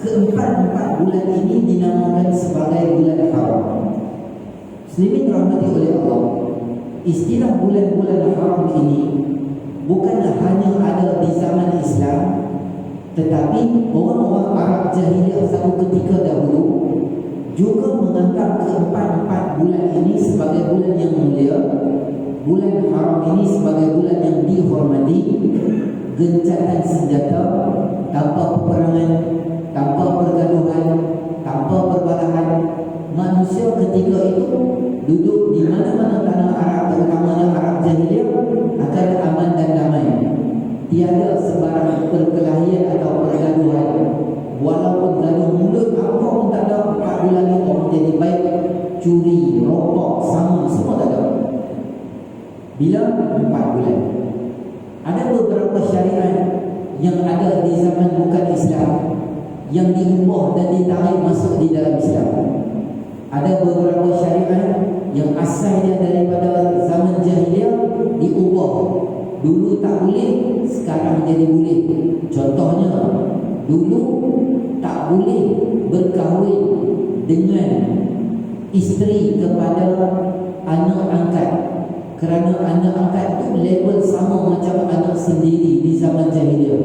keempat-empat bulan ini dinamakan sebagai bulan haram. Muslimin rahmati oleh Allah, istilah bulan-bulan haram ini bukanlah hanya ada di zaman Islam, tetapi orang-orang Arab jahiliyah satu ketika dahulu juga menganggap keempat-empat bulan ini sebagai bulan yang mulia, bulan haram ini sebagai bulan yang dihormati, gencatan senjata, tanpa peperangan, tanpa pergaduhan, tanpa perbalahan. Manusia ketika itu duduk di mana-mana tanah Arab, terutamanya Arab jahiliyah, akan aman dan damai. Tiada sebarang perkelahian atau pergaduhan. Walaupun gaduh mulut apa pun tak ada, 4 bulan ini orang jadi baik. Curi, rokok, sama, semua tak ada. Bila 4 bulan. Ada beberapa syariat yang ada di zaman bukan Islam yang diubah dan ditarik masuk di dalam Islam. Ada beberapa syariat yang asalnya daripada zaman jahiliyah diubah. Dulu tak boleh, sekarang jadi boleh. Contohnya, dulu tak boleh berkahwin dengan isteri kepada anak angkat, kerana anak angkat itu label sama macam anak sendiri di zaman jahiliyah.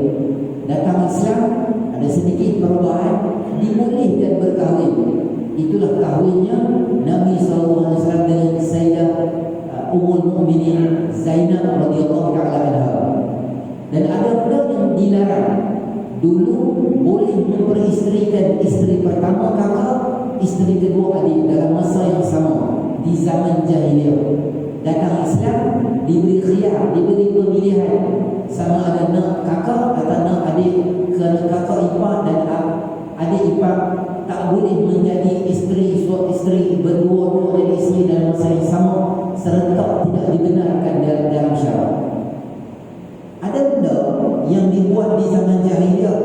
Datang Islam, ada sedikit perubahan, dibolehkan berkahwin. Itulah kahwinnya Nabi SAW dengan Sayyidah Ummul Mukminin Zainab radhiyallahu ta'ala anha. Dan ada pula yang dilarang. Dulu boleh memperisterikan isteri pertama kakak, isteri kedua adik dalam masa yang sama di zaman jahiliyah. Datang Islam, diberi khiyar, diberi pemilihan, sama ada nak kakak atau nak adik, kerana kakak ipar dan adik ipar tak boleh menjadi isteri berdua-dua jadi isteri dalam masa yang sama, serentak tidak dibenarkan dalam syarak. Ada benda yang dibuat di zaman jahiliyah,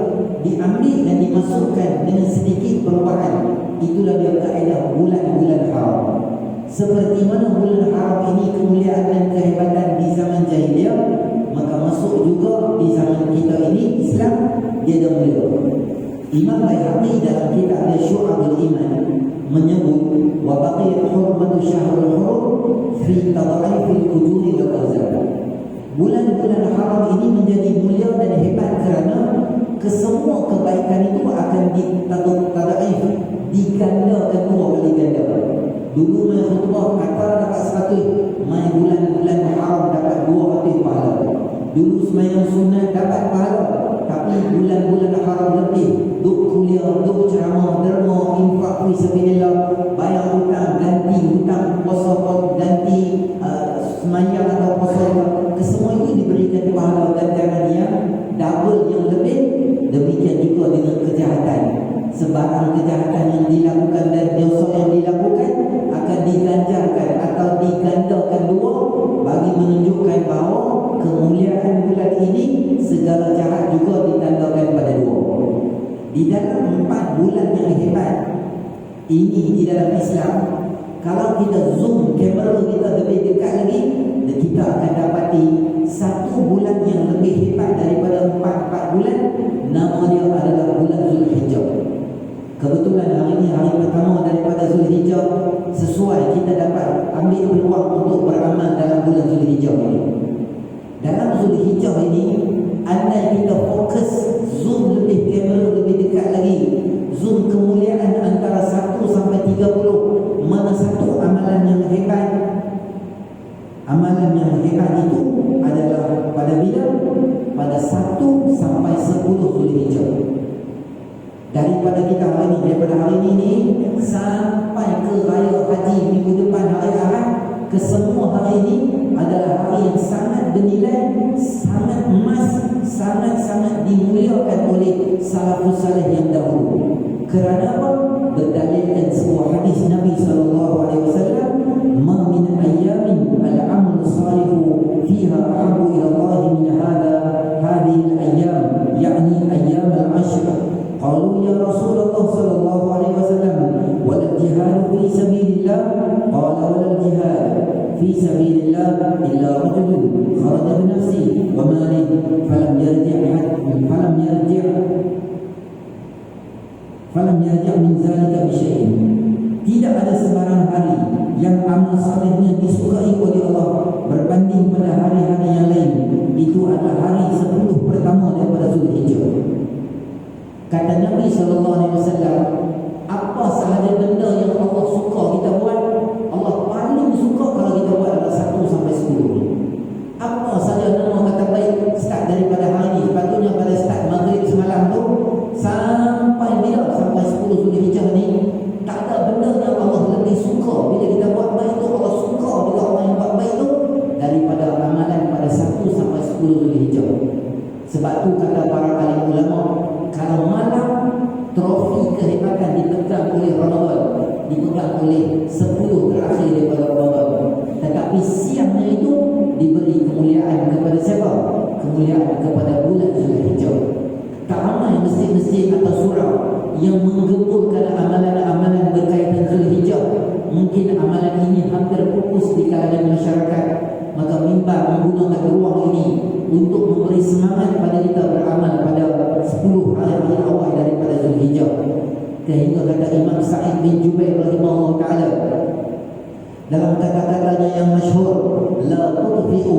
diambil dan dimasukkan dengan sedikit perubahan. Itulah dia kaedah bulan-bulan haram. Seperti mana bulan haram ini kemuliaan dan kehebatan di zaman jahiliyah, maka masuk juga di zaman kita ini Islam, dia dah mulia. Imam Baihaqi dalam kitab Syu'abul Iman menyebut wa baqiyat hurmatu syahrul hurum fi tad'ifil ujuri wal awzan. Bulan-bulan haram ini menjadi mulia dan hebat kerana kesemua kebaikan itu akan ditad'if, digandakan 2 kali ganda. Dulu mai khutbah kata dapat 100, mai bulan-bulan haram dapat 200 pahala. Dulu sembahyang sunat dapat pahala, tapi bulan-bulan haram lebih. Duk kuliah, duk ceramah, derma, infak fi sabilillah, bayar hutang, ganti hutang, puasa ganti sembahyang atau puasa, kesemua itu diberikan pahala ganjaran yang double yang lebih. Demikian juga dengan kejahatan. Sebarang kejahatan yang dilakukan dan dosa yang dilakukan akan diganjarkan atau digandakan 2, bagi menunjukkan bahawa kemuliaan bulan ini segala jahat juga ditandakan pada 2. Di dalam 4 bulan yang hebat ini di dalam Islam, kalau kita zoom kamera kita lebih dekat lagi, kita akan dapati 1 bulan yang lebih hebat daripada 4 bulan. Nama dia adalah bulan Zulhijjah. Kebetulan hari ini hari pertama daripada Zulhijjah, sesuai kita dapat ambil peluang untuk beramal dalam bulan Zulhijjah ini. Dalam Zulhijjah ini, andai kita fokus, zoom lebih kamera lebih dekat lagi, zoom kemuliaan antara 1 sampai 30, mana satu amalan yang hebat? Amalan yang hebat itu adalah pada bila? Pada 1 sampai 10 Zulhijjah. Daripada kita hari ini, daripada hari ini sampai ke Raya Haji minggu depan hari Ahad, kesemua hari ini adalah hari yang sangat bernilai, sangat emas, sangat-sangat dimuliakan oleh salafus salih yang dahulu. Kerana apa? Berdalilkan sebuah hadis Nabi SAW, "Ma min ayyamin al-amal salihu fiha ahabbu ila Allah min hadhihi al-ayyam, yakni ayyam al-ashr." Qalu ya Rasulullah sallallahu alaihi wasallam, wal jihad fi sabilillah? Qala wal jihad fi sabilillah illa rajulun kharaja bi nafsihi wa malihi falam yarji' yarja' min zalika bi syai'in. Tidak ada sebarang hari yang amal salehnya disukai oleh Allah berbanding pada hari-hari yang lain. Itu adalah hari 10 pertama daripada Zulhijjah. Kata Nabi SAW, apa sahaja benda yang Allah suka kita buat, Allah paling suka kalau kita buat adalah 1 sampai 10. Apa saja nama kata baik start daripada hari ini, sepatutnya pada start maghrib semalam tu sampai bila? Sampai 10 Zulhijjah ni, tak ada benda yang Allah lebih suka bila kita buat baik tu. Allah suka bila orang yang buat baik tu daripada amalan pada 1 sampai 10 Zulhijjah. Sebab tu kata para alim ulama, kalau malam trofi kehebatan dipegang oleh Ramadan, dipegang oleh 10 terakhir daripada Ramadan. Tetapi siangnya itu diberi kemuliaan kepada siapa? Kemuliaan kepada bulan Zulhijjah. Tak ramai masjid-masjid atau surau yang menggempurkan amalan-amalan berkaitan Zulhijjah. Mungkin amalan ini hampir pupus di kalangan masyarakat. Maka mimbar menggunakan ruang ini untuk memberi semangat pada kita beramal pada 10 hari awal daripada Zulhijjah. Sehingga kata Imam Sa'id bin Jubair rahimahullah ta'ala dalam kata-katanya yang masyhur, la tudfi'u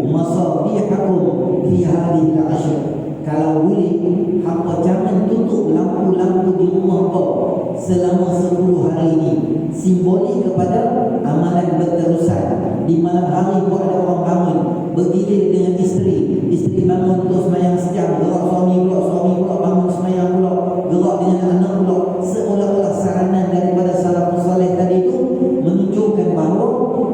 masabihakum fi hadhihi al-'ashr. Kalau boleh, hampa jangan tutup lampu-lampu di rumah kau selama 10 hari ini. Simbolik kepada amalan berterusan. Di malam hari kau ada orang bangun bergilir dengan isteri, isteri bangun untuk semayang sejam, gerak suami pula bangun semayang pula, gerak dengan anak pula, seolah-olah saranan daripada salafus saleh tadi itu menunjukkan bahawa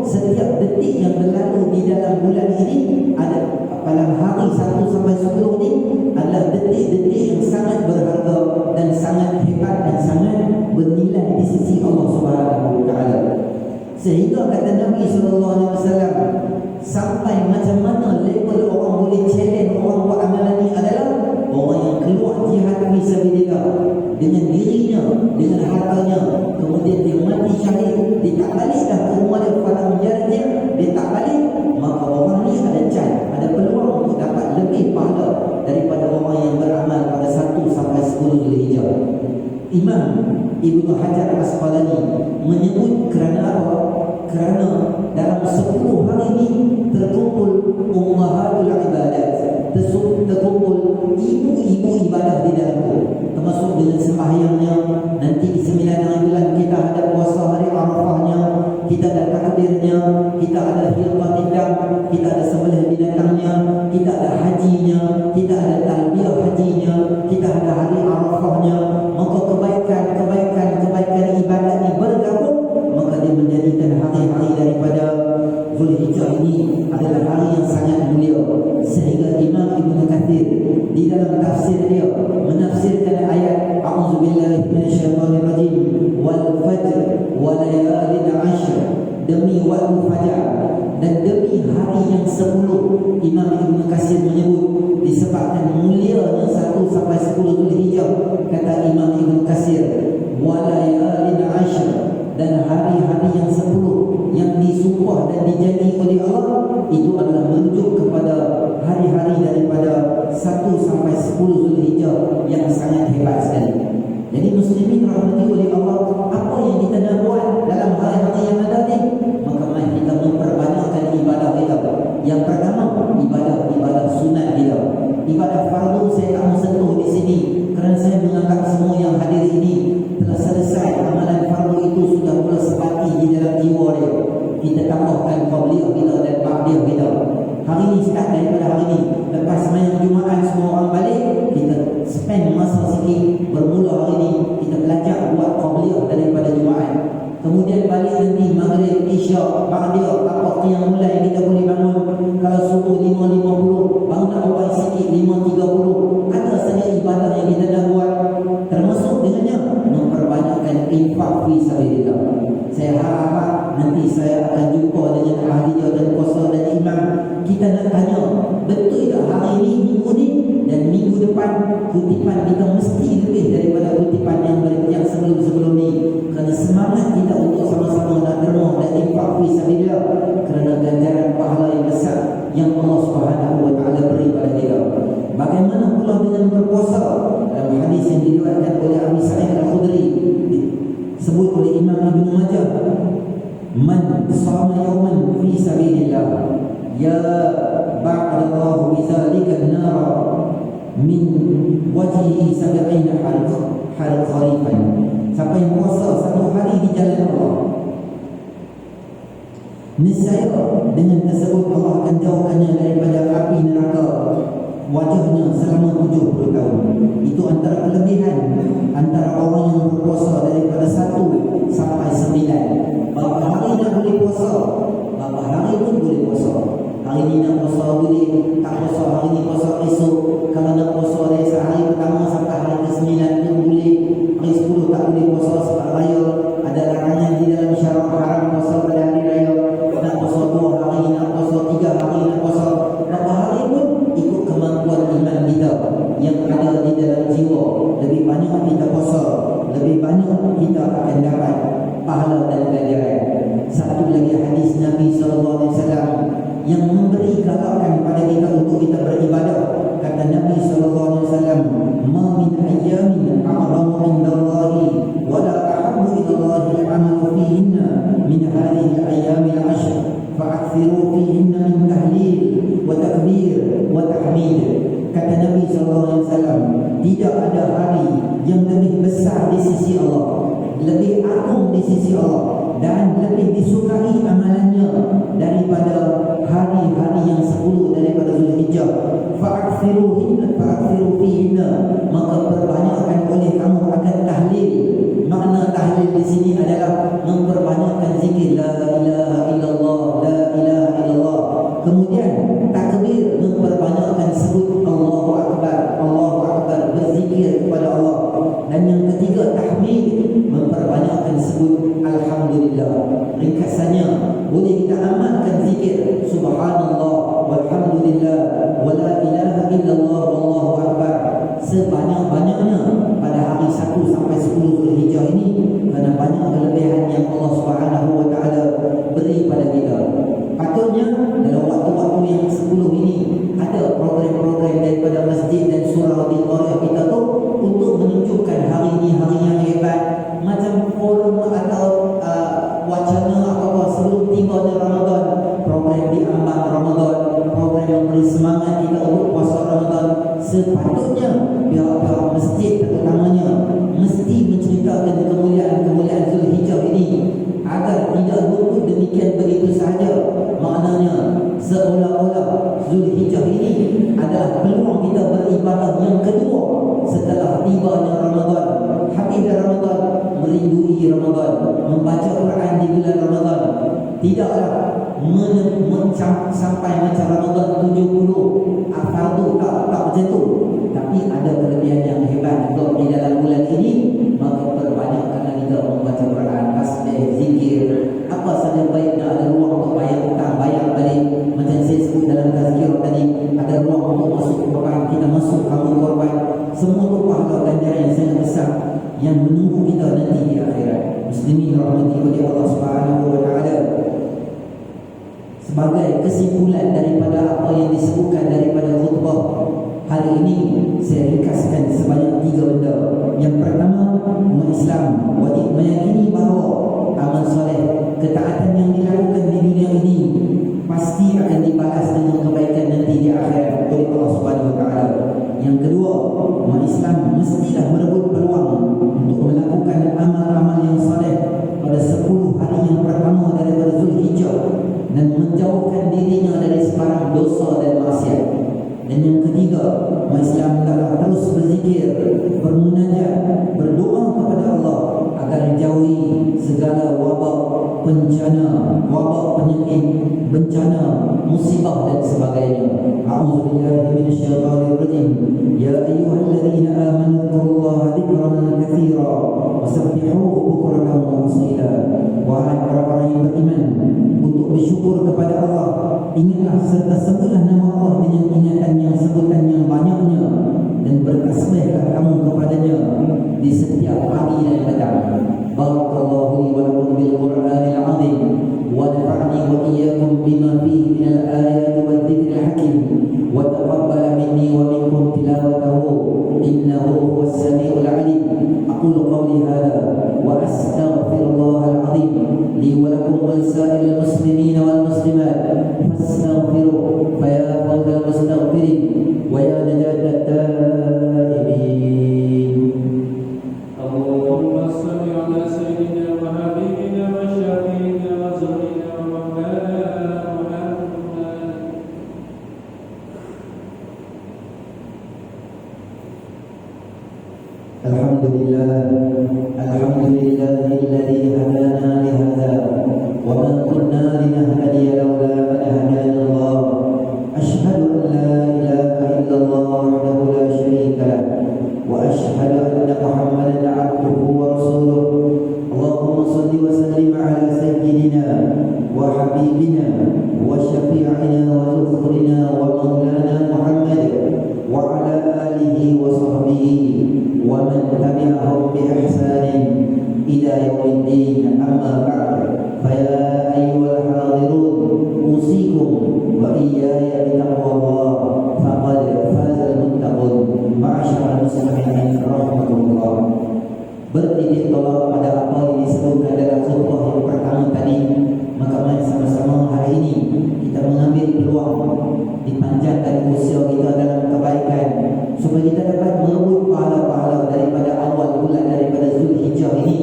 setiap detik yang berlalu di dalam bulan ini ada pada hari 1 sampai 10 ini adalah detik-detik yang sangat berharga dan sangat hebat dan sangat bernilai di sisi Allah Subhanahu wa taala. Sehingga kata Nabi SAW, sampai macam mana level orang boleh challenge orang buat amalan ini adalah orang yang keluar jihad fisabilillah dengan dirinya, dengan hartanya, kemudian dia mati syahid, dia tak balik dah ke rumah dia pada menjarah dia tak balik, maka orang ni ada chance, ada peluang untuk dapat lebih pahala daripada orang yang beramal pada 1 sampai 10 Zulhijjah. Imam Ibnu Hajar Al-Asqalani menyebut kerana apa? Kerana dalam 10 hari ini terkumpul ummahatul ibadat, terkumpul ibu-ibu ibadah di dalamnya, termasuk dengan sembahyangnya. Nanti di 9 bulan kita ada puasa hari Arafahnya, kita ada takbirnya, kita ada hilbah tindak, kita ada sembelih binatangnya, kita ada hajinya, kita ada talbiyah hajinya, kita ada hari Arafahnya. Maka kebaikan ibadat ini bergabung, maka dia menjadikan hari-hari daripada Zulhijjah ini adalah hari yang sangat mulia. Sehingga Imam Ibn Kathir di dalam tafsir dia menafsirkan ayat a'udzubillahi minasyaitonirrajim wal fajr wa layalin 'ashr, demi waktu fajar dan demi hari yang 10. Imam Ibn Kathir menyebut disebabkan mulianya 1 sampai 10 Zulhijjah, kata Imam Ibn Kathir, wa layalin 'ashr, dan hari-hari yang 10 yang disumpah dan dijanji oleh Allah itu adalah merujuk kepada hari-hari daripada 1 sampai 10 Zulhijjah yang sangat hebat sekali. Jadi muslimin rahmati oleh Allah, apa yang kita nak buat dalam hari-hari yang ada ni? Maka mari kita memperbanyakkan ibadah kita. Yang pertama, ibadah sunat kita. Ibadah fardu saya tak mensentuh di sini kerana saya menganggap semua yang hadir ini telah selesai. Amalan fardu itu sudah mula sepati di dalam jiwa dia. Kita tambahkan qabliyah kita dan ba'diyah kita. Hari ini start daripada hari ini. Lepas sembahyang Jumaat semua orang balik, kita spend masa sikit bermula hari ini kita belajar buat qabliyah daripada Jumaat. Kemudian balik nanti maghrib, isyak, ba'diyah, apa yang mulai kita boleh bangun. Kalau subuh 5.50, bangun nak awal sikit 5.30. Ada saja ibadah yang kita dah buat. Termasuk dengannya memperbanyakkan infak fi sabilillah. Saya harap nanti saya akan jumpa dengan ahli dan kuasa dan imam. Kita nak tanya, betul tak hari ini, minggu ni dan minggu depan kutipan kita mesti lebih daripada kutipan yang sebelum-sebelum ni. Kerana semangat kita untuk sama-sama nak derma dan infak fi sabilillah, kerana ganjaran pahala yang besar yang Allah Subhanahu wa taala beri pada kita. Bagaimana pula dengan berpuasa? Dalam hadis yang diriwayatkan oleh Abi Sa'id Al-Khudri disebut oleh Imam Ibn Majah, man sama yawman fi sabilillah ya ba'dallahu bizalika an-nar min wajhihi sab'ina kharifan. Siapa yang puasa satu hari di jalan Allah, niscaya dengan tersebut Allah akan jauhkannya daripada api neraka wajahnya selama 70 tahun. Itu antara kelebihan antara orang yang berpuasa daripada 1 sampai 9. Berapa hari nak boleh puasa, berapa hari pun boleh puasa. Hari ni nak puasa boleh, tak puasa hari ni puasa esok. Kalau nak puasa dari hari pertama sampai hari ke-9 pun boleh. Hari 10 tak boleh puasa sebab raya. Ada larangan di dalam syarak haram puasa pada hari raya. Nak puasa 2 hari, nak puasa 3 hari, nak puasa berapa hari pun ikut kemampuan iman kita yang ada di dalam jiwa. Lebih banyak kita puasa, lebih banyak kita akan dapat pahala dan ganjaran. Satu lagi hadis Nabi SAW yang memberi galakan pada kita untuk kita beribadah. Kata Nabi SAW, ma min ayyamin a'zamu indallahi wa la ahabbu ilallahi amalu fihinna min hadhihi al-ayyamil 'ashr fa'akthiru fihinna min tahlil wa takbir wa tahmid. Kata Nabi SAW, tidak ada hari yang lebih besar di sisi Allah, lebih agung di sisi Allah, dan lebih disukai amalannya daripada hari-hari yang 10 daripada Zulhijjah. Fa'akthiru fihinna, maka perbanyakkan oleh kamu akan tahlil. Makna tahlil di sini adalah memperbanyakkan zikir la ilaha illallah, la ilaha illallah. Kemudian takbir, memperbanyakkan sebut Allahu Akbar, Allahu Akbar, berzikir kepada Allah. Dan yang ketiga tahmid, memperbanyakkan sebut Alhamdulillah. Ringkasannya, boleh kita amalkan zikir Subhanallah, walhamdulillah, wa la ilaha illallah, wallahu akbar sebanyak-banyaknya pada hari 1 sampai 10 Zulhijjah ini, kerana banyak kelebihan yang Allah Subhanahu wa taala beri pada kita. Patutnya dalam waktu-waktu yang 10 ini ada program-program daripada masjid dan surau di Korea kita tu untuk menunjukkan hari ini hari yang hebat, macam forum atau wacana apa-apa sebelum tibanya Ramadan, program diambang Ramadan, program yang beri semangat kita untuk puasa Ramadan. Sepatutnya pihak-pihak masjid terutamanya mesti menceritakan kemuliaan-kemuliaan Zulhijjah ini agar tidak luput demikian begitu sahaja. Maknanya seolah-olah Zulhijjah ini adalah peluang kita beribadah yang kedua setelah tibanya Ramadan. Habis Ramadan, merindui Ramadan, membaca Quran di bulan Ramadan. Tidaklah sampai macam Ramadan 70 fardu, tak macam tu. Tapi ada kelebihan yang hebat juga di dalam bulan ini. Maka perbanyakkanlah kita membaca Quran, tasbih, zikir, apa saja baiknya. Ada ruang untuk bayar hutang, bayar balik. Macam saya sebut dalam tazkirah tadi, ada ruang untuk masuk korban, kita masuk kamu korban. Semua itu pahala ganjaran yang sangat besar yang menunggu kita nanti di akhirat. Muslimin rahmati oleh Allah Subhanahu wa taala. Sebagai kesimpulan daripada apa yang disebutkan daripada khutbah hari ini, saya ringkaskan sebanyak 3 benda. Yang pertama, umat Islam wajib meyakini bahawa amal soleh, ketaatan yang dilakukan di dunia ini pasti akan dibalas dengan kebaikan nanti di akhirat oleh Allah Subhanahu wa taala. Yang kedua, umat Islam mestilah merebut peluang untuk melakukan amal-amal yang soleh pada 10 hari yang pertama daripada Zulhijjah dan menjauhkan dirinya dari sebarang dosa dan maksiat. Dan yang ketiga, umat Islam telah terus berzikir, bermunajat, berdoa kepada Allah agar jauhi segala wabak bencana, wabak penyakit, bencana, musibah dan sebagainya. A'udzubillahi minasyaitonirrajim. Ya ayyuhalladzina amanu dzkurullaha dzikran katsira wasabbihuhu bukratan wa asila. Wahai orang-orang yang beriman, untuk bersyukur kepada Allah, ingatlah serta sebutlah nama Allah dengan ingatan yang sebutan yang banyaknya, dan bertasbihlah kamu kepadanya di setiap pagi dan petang. Barakallahu li wa lakum bil Qur'anil 'azim wa nafa'ani wa iyyakum bima fihi minal ayati wad dzikril hakim wa taqabbala minni wa minkum tilawatahu innahu huwas samiul 'alim. Aqulu qawli hadha wa astaghfirullah فاستغفروه فيا فوز المستغفرين ويا نجاة التائبين. اللهم صل على سيدنا وحبيبنا وشفيعنا وزهرنا ومولانا محمد. الحمد لله الذي هدانا لهذا وما كنا لنهتدي لولا أن هدانا الله. أشهد أن لا إله إلا الله وحده لا شريك له وأشهد أن محمدا عبده ورسوله. اللهم صل وسلم على سيدنا وحبيبنا وشفيعنا وذخرنا ومولانا محمد وعلى آله وصحبه ومن تبعهم بإحسان إلى يوم الدين. أما بعد، فيا أيها الحاضرون أوصيكم وإياي بتقوى الله فقد فاز المتقون. معاشر المسلمين rahmatullah. Bertitik tolak pada apa yang disebutkan dalam khutbah yang pertama tadi, maka mari sama-sama hari ini kita mengambil peluang dipanjangkan usia kita dalam kebaikan supaya kita dapat merebut pahala-pahala daripada awal bulan daripada Zulhijjah ini,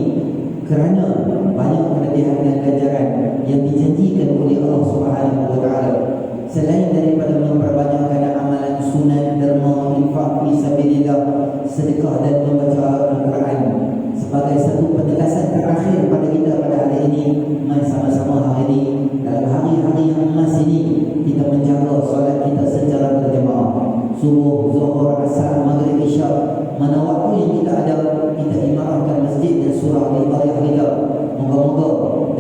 kerana banyak kelebihan dan ganjaran yang dijanjikan oleh Allah Subhanahu wa taala. Selain daripada memperbanyakkan amalan sunat, derma, infak fi sabilillah, sedekah dan membaca Al-Quran sebagai satu penegasan terakhir pada kita pada hari ini, mari sama-sama hari ini dalam hari-hari yang emas ini kita menjaga solat kita secara berjemaah, subuh, zuhur, asar, maghrib, isyak, mana waktu yang kita ada kita imarahkan masjid dan surah di tarikh kita. Moga-moga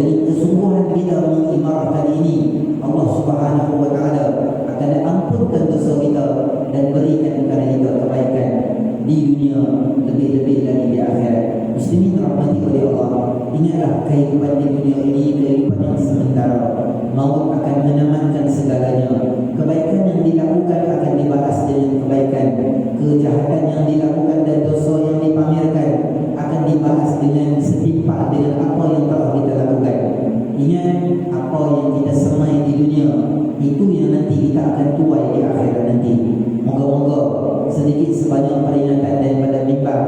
dari kesungguhan kita mengimarahkan ini, Allah Subhanahu wa taala akan ampunkan dosa kita dan berikan kepada kita kebaikan di dunia, lebih-lebih lagi di akhirat. Muslimin rahmati oleh Allah, ingatlah kehidupan di dunia ini kehidupan yang sementara. Maut akan menamatkan segalanya. Kebaikan yang dilakukan akan dibalas dengan kebaikan. Kejahatan yang dilakukan dan dosa yang dipamerkan akan dibalas dengan setimpal dengan apa yang telah kita lakukan. Ingat, apa yang kita semai di dunia itu yang nanti kita akan tuai di akhirat nanti. Moga-moga sedikit sebanyak peringatan daripada mimbar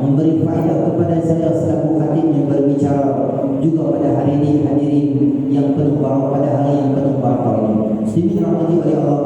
memberi faedah kepada saya selaku khatib yang berbicara juga pada hari ini hadirin yang penuh barakah, pada hari yang penuh barakah ini. Muslimin rahmati oleh Allah,